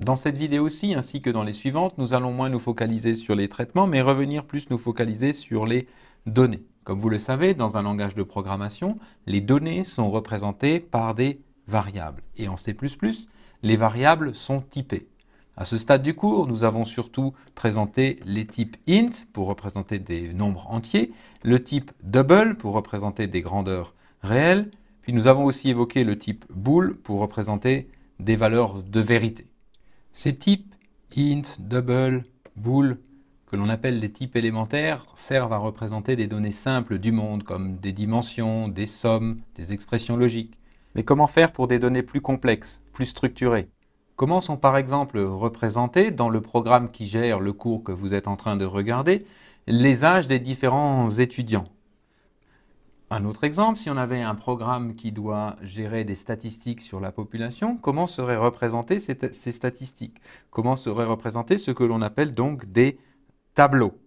Dans cette vidéo-ci, ainsi que dans les suivantes, nous allons moins nous focaliser sur les traitements, mais revenir plus nous focaliser sur les données. Comme vous le savez, dans un langage de programmation, les données sont représentées par des variables. Et en C++, les variables sont typées. À ce stade du cours, nous avons surtout présenté les types int pour représenter des nombres entiers, le type double pour représenter des grandeurs réelles, puis nous avons aussi évoqué le type bool pour représenter des valeurs de vérité. Ces types int, double, bool, que l'on appelle les types élémentaires, servent à représenter des données simples du monde comme des dimensions, des sommes, des expressions logiques. Mais comment faire pour des données plus complexes, plus structurées? Comment sont par exemple représentés dans le programme qui gère le cours que vous êtes en train de regarder les âges des différents étudiants? Un autre exemple, si on avait un programme qui doit gérer des statistiques sur la population, comment seraient représentées ces statistiques? Comment seraient représentés ce que l'on appelle donc des tableaux?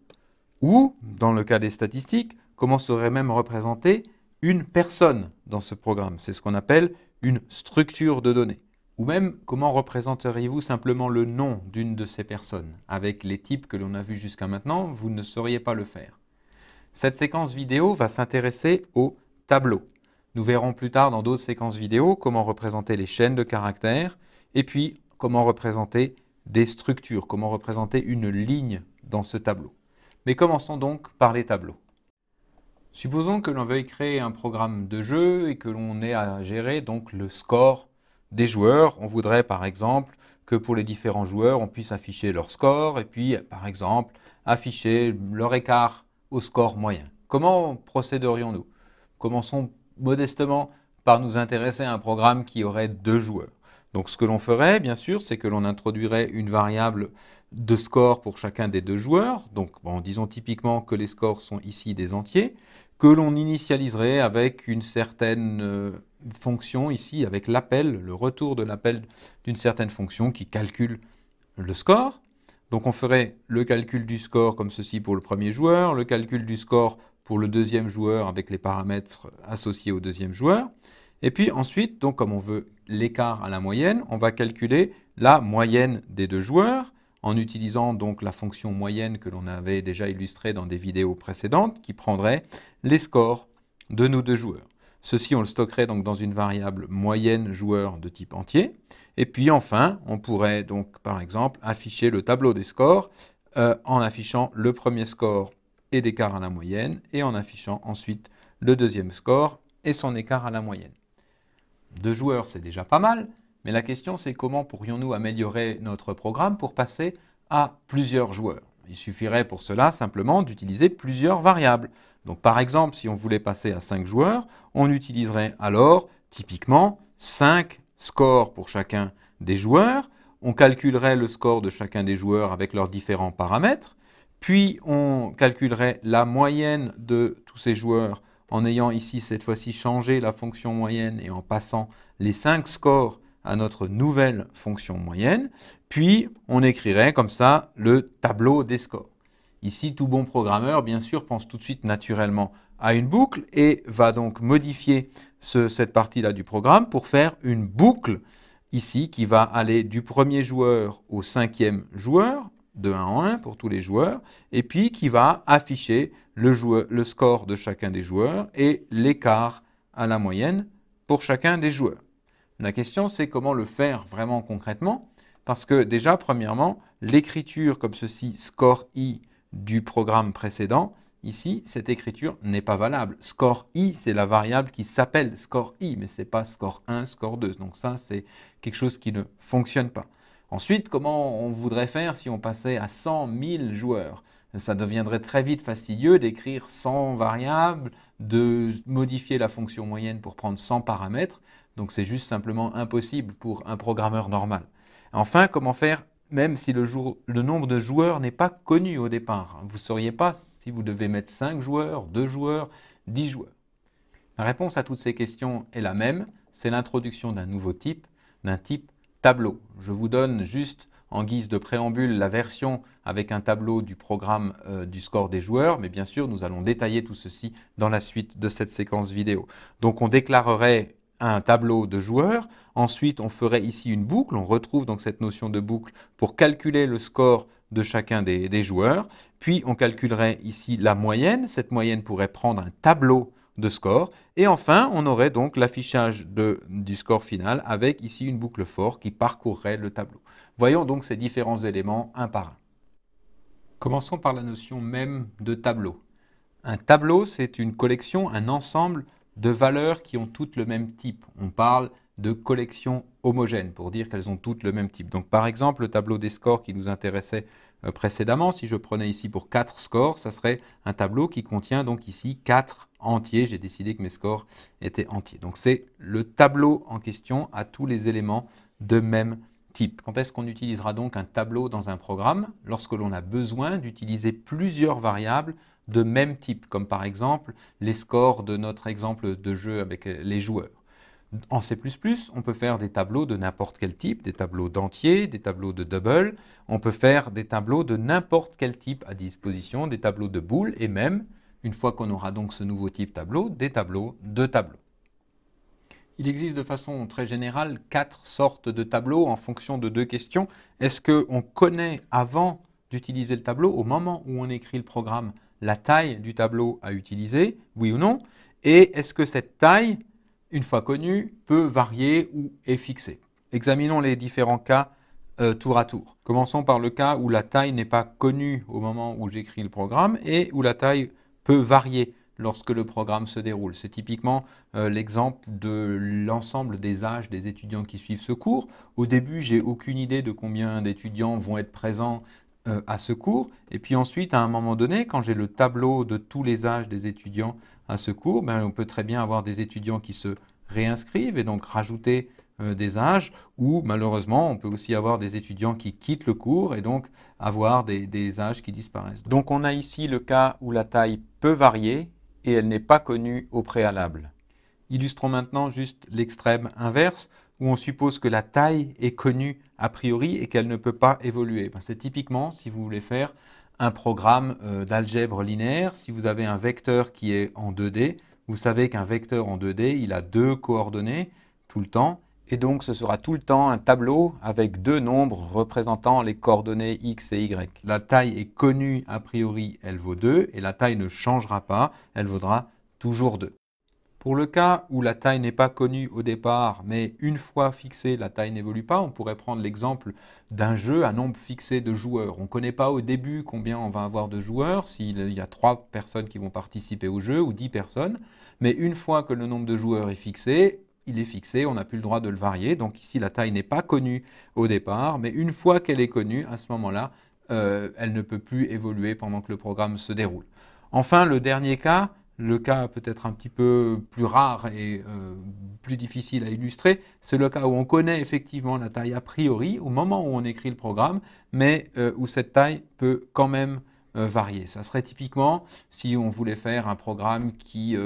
Ou, dans le cas des statistiques, comment serait même représentée une personne dans ce programme? C'est ce qu'on appelle une structure de données. Ou même, comment représenteriez-vous simplement le nom d'une de ces personnes? Avec les types que l'on a vus jusqu'à maintenant, vous ne sauriez pas le faire. Cette séquence vidéo va s'intéresser aux tableaux. Nous verrons plus tard dans d'autres séquences vidéo comment représenter les chaînes de caractères et puis comment représenter des structures, comment représenter une ligne dans ce tableau. Mais commençons donc par les tableaux. Supposons que l'on veuille créer un programme de jeu et que l'on ait à gérer donc le score des joueurs. On voudrait par exemple que pour les différents joueurs, on puisse afficher leur score et puis par exemple afficher leur écart au score moyen. Comment procéderions-nous? Commençons modestement par nous intéresser à un programme qui aurait 2 joueurs. Donc ce que l'on ferait, bien sûr, c'est que l'on introduirait une variable de score pour chacun des 2 joueurs. Donc disons typiquement que les scores sont ici des entiers, que l'on initialiserait avec une certaine fonction ici, avec l'appel, le retour de l'appel d'une certaine fonction qui calcule le score. Donc on ferait le calcul du score comme ceci pour le premier joueur, le calcul du score pour le deuxième joueur avec les paramètres associés au deuxième joueur. Et puis ensuite, donc comme on veut l'écart à la moyenne, on va calculer la moyenne des 2 joueurs en utilisant donc la fonction moyenne que l'on avait déjà illustrée dans des vidéos précédentes qui prendrait les scores de nos 2 joueurs. Ceci, on le stockerait donc dans une variable moyenne joueur de type entier. Et puis enfin, on pourrait donc par exemple afficher le tableau des scores en affichant le premier score et l'écart à la moyenne et en affichant ensuite le deuxième score et son écart à la moyenne. 2 joueurs, c'est déjà pas mal, mais la question c'est comment pourrions-nous améliorer notre programme pour passer à plusieurs joueurs? Il suffirait pour cela simplement d'utiliser plusieurs variables. Donc par exemple, si on voulait passer à 5 joueurs, on utiliserait alors typiquement 5 scores pour chacun des joueurs. On calculerait le score de chacun des joueurs avec leurs différents paramètres. Puis on calculerait la moyenne de tous ces joueurs en ayant ici cette fois-ci changé la fonction moyenne et en passant les 5 scores à notre nouvelle fonction moyenne. Puis on écrirait comme ça le tableau des scores. Ici, tout bon programmeur, bien sûr, pense tout de suite naturellement à une boucle et va donc modifier cette partie-là du programme pour faire une boucle ici qui va aller du premier joueur au 5e joueur, de 1 en 1 pour tous les joueurs, et puis qui va afficher le score de chacun des joueurs et l'écart à la moyenne pour chacun des joueurs. La question, c'est comment le faire vraiment concrètement, parce que déjà, premièrement, l'écriture comme ceci, score i, du programme précédent, ici, cette écriture n'est pas valable. Score i, c'est la variable qui s'appelle score i, mais ce n'est pas score 1, score 2. Donc ça, c'est quelque chose qui ne fonctionne pas. Ensuite, comment on voudrait faire si on passait à 100 000 joueurs? Ça deviendrait très vite fastidieux d'écrire 100 variables, de modifier la fonction moyenne pour prendre 100 paramètres. Donc c'est juste simplement impossible pour un programmeur normal. Enfin, comment faire même si le nombre de joueurs n'est pas connu au départ? Vous ne sauriez pas si vous devez mettre 5 joueurs, 2 joueurs, 10 joueurs. La réponse à toutes ces questions est la même, c'est l'introduction d'un nouveau type, d'un type tableau. Je vous donne juste en guise de préambule la version avec un tableau du programme du score des joueurs, mais bien sûr nous allons détailler tout ceci dans la suite de cette séquence vidéo. Donc on déclarerait un tableau de joueurs. Ensuite, on ferait ici une boucle. On retrouve donc cette notion de boucle pour calculer le score de chacun des joueurs. Puis, on calculerait ici la moyenne. Cette moyenne pourrait prendre un tableau de score. Et enfin, on aurait donc l'affichage du score final avec ici une boucle for qui parcourrait le tableau. Voyons donc ces différents éléments un par un. Commençons par la notion même de tableau. Un tableau, c'est une collection, un ensemble de valeurs qui ont toutes le même type. On parle de collection homogène pour dire qu'elles ont toutes le même type. Donc par exemple, le tableau des scores qui nous intéressait précédemment, si je prenais ici pour 4 scores, ça serait un tableau qui contient donc ici 4 entiers. J'ai décidé que mes scores étaient entiers. Donc c'est le tableau en question à tous les éléments de même type. Quand est-ce qu'on utilisera donc un tableau dans un programme? Lorsque l'on a besoin d'utiliser plusieurs variables de même type, comme par exemple les scores de notre exemple de jeu avec les joueurs. En C++, on peut faire des tableaux de n'importe quel type, des tableaux d'entiers, des tableaux de double, on peut faire des tableaux de n'importe quel type à disposition, des tableaux de boules et même, une fois qu'on aura donc ce nouveau type tableau, des tableaux de tableaux. Il existe de façon très générale 4 sortes de tableaux en fonction de 2 questions. Est-ce qu'on connaît avant d'utiliser le tableau, au moment où on écrit le programme, la taille du tableau à utiliser, oui ou non? Et est-ce que cette taille, une fois connue, peut varier ou est fixée? Examinons les différents cas tour à tour. Commençons par le cas où la taille n'est pas connue au moment où j'écris le programme et où la taille peut varier lorsque le programme se déroule. C'est typiquement l'exemple de l'ensemble des âges des étudiants qui suivent ce cours. Au début, j'ai aucune idée de combien d'étudiants vont être présents à ce cours. Et puis ensuite, à un moment donné, quand j'ai le tableau de tous les âges des étudiants à ce cours, on peut très bien avoir des étudiants qui se réinscrivent et donc rajouter des âges, ou malheureusement, on peut aussi avoir des étudiants qui quittent le cours et donc avoir des âges qui disparaissent. Donc on a ici le cas où la taille peut varier et elle n'est pas connue au préalable. Illustrons maintenant juste l'extrême inverse, où on suppose que la taille est connue a priori et qu'elle ne peut pas évoluer. C'est typiquement, si vous voulez faire un programme d'algèbre linéaire, si vous avez un vecteur qui est en 2D, vous savez qu'un vecteur en 2D, il a 2 coordonnées tout le temps, et donc ce sera tout le temps un tableau avec 2 nombres représentant les coordonnées x et y. La taille est connue a priori, elle vaut 2, et la taille ne changera pas, elle vaudra toujours 2. Pour le cas où la taille n'est pas connue au départ, mais une fois fixée, la taille n'évolue pas, on pourrait prendre l'exemple d'un jeu à nombre fixé de joueurs. On ne connaît pas au début combien on va avoir de joueurs, s'il y a 3 personnes qui vont participer au jeu ou 10 personnes, mais une fois que le nombre de joueurs est fixé, il est fixé, on n'a plus le droit de le varier. Donc ici, la taille n'est pas connue au départ, mais une fois qu'elle est connue, à ce moment-là, elle ne peut plus évoluer pendant que le programme se déroule. Enfin, le dernier cas, le cas peut-être un petit peu plus rare et plus difficile à illustrer, c'est le cas où on connaît effectivement la taille a priori au moment où on écrit le programme, mais où cette taille peut quand même varier. Ça serait typiquement si on voulait faire un programme qui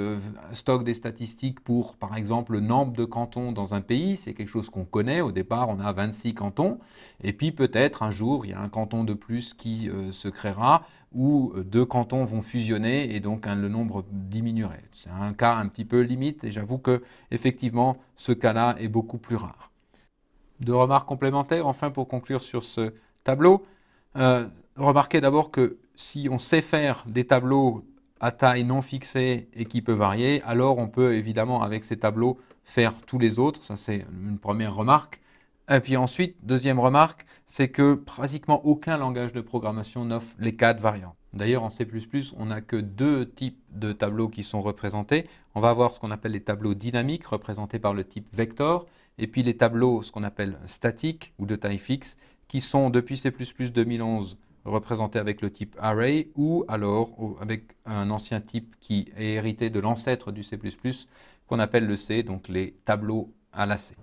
stocke des statistiques pour, par exemple, le nombre de cantons dans un pays. C'est quelque chose qu'on connaît. Au départ, on a 26 cantons. Et puis peut-être un jour, il y a un canton de plus qui se créera où 2 cantons vont fusionner et donc le nombre diminuerait. C'est un cas un petit peu limite et j'avoue que effectivement, ce cas-là est beaucoup plus rare. 2 remarques complémentaires, enfin, pour conclure sur ce tableau. Remarquez d'abord que si on sait faire des tableaux à taille non fixée et qui peut varier, alors on peut évidemment avec ces tableaux faire tous les autres. Ça, c'est une première remarque. Et puis ensuite, deuxième remarque, c'est que pratiquement aucun langage de programmation n'offre les 4 variantes. D'ailleurs, en C++, on n'a que 2 types de tableaux qui sont représentés. On va avoir ce qu'on appelle les tableaux dynamiques, représentés par le type vector, et puis les tableaux, ce qu'on appelle statiques ou de taille fixe, qui sont depuis C++ 2011 représentés avec le type array ou alors avec un ancien type qui est hérité de l'ancêtre du C++, qu'on appelle le C, donc les tableaux à la C.